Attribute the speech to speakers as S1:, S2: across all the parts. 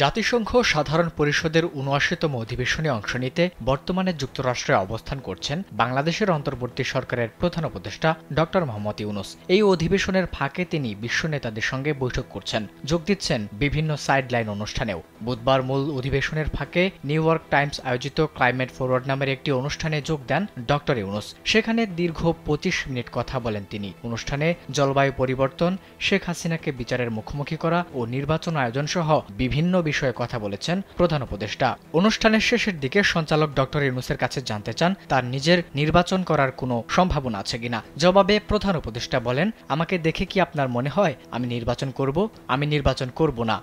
S1: জাতিসংঘ সাধারণ পরিষদের ৭৯তম অধিবেশনে অংশ নিতে বর্তমানে যুক্তরাষ্ট্রে অবস্থান করছেন বাংলাদেশের অন্তর্বর্তী সরকারের প্রধান উপদেষ্টা ড মোহাম্মদ ইউনূস। এই অধিবেশনের ফাঁকে তিনি বিশ্ব নেতাদের সঙ্গে বৈঠক করছেন, যোগ দিচ্ছেন বিভিন্ন সাইডলাইন অনুষ্ঠানেও। বুধবার মূল অধিবেশনের ফাঁকে নিউ ইয়র্ক টাইমস আয়োজিত ক্লাইমেট ফরওয়ার্ড নামের একটি অনুষ্ঠানে যোগ দেন ড ইউনূস। সেখানে দীর্ঘ ২৫ মিনিট কথা বলেন তিনি। অনুষ্ঠানে জলবায়ু পরিবর্তন, শেখ হাসিনাকে বিচারের মুখোমুখি করা ও নির্বাচন আয়োজন সহ বিভিন্ন বিষয়ে কথা বলেছেন প্রধান উপদেষ্টা। অনুষ্ঠানের শেষের দিকে সঞ্চালক ড ইউনূসের কাছে জানতে চান তার নিজের নির্বাচন করার কোনো সম্ভাবনা আছে কিনা। জবাবে প্রধান উপদেষ্টা বলেন, আমাকে দেখে কি আপনার মনে হয় আমি নির্বাচন করব? আমি নির্বাচন করব না।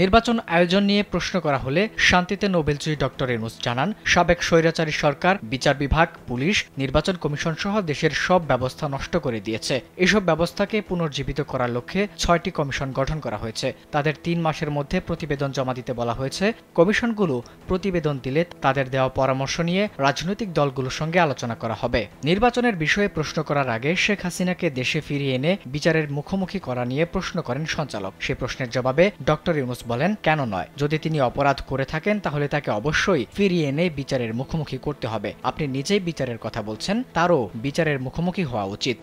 S1: নির্বাচন আয়োজন নিয়ে প্রশ্ন করা হলে শান্তিতে নোবেলজয়ী ড ইউনূস জানান, সাবেক স্বৈরাচারী সরকার, বিচার বিভাগ, পুলিশ, নির্বাচন কমিশন সহ দেশের সব ব্যবস্থা নষ্ট করে দিয়েছে। এসব ব্যবস্থাকে পুনর্জীবিত করার লক্ষ্যে ৬টি কমিশন গঠন করা হয়েছে। তাদের ৩ মাসের মধ্যে প্রতিবেদন জমা দিতে বলা হয়েছে। কমিশনগুলো প্রতিবেদন দিলে তাদের দেওয়া পরামর্শ নিয়ে রাজনৈতিক দলগুলোর সঙ্গে আলোচনা করা হবে। নির্বাচনের বিষয়ে প্রশ্ন করার আগে শেখ হাসিনাকে দেশে ফিরিয়ে এনে বিচারের মুখোমুখি করা নিয়ে প্রশ্ন করেন সঞ্চালক। সে প্রশ্নের জবাবে ড ইউনূস বলেন, কেন নয়? যদি তিনি অপরাধ করে থাকেন তাহলে তাকে অবশ্যই ফিরিয়ে এনে বিচারের মুখোমুখি করতে হবে। আপনি নিজেই বিচারের কথা বলছেন, তারও বিচারের মুখোমুখি হওয়া উচিত।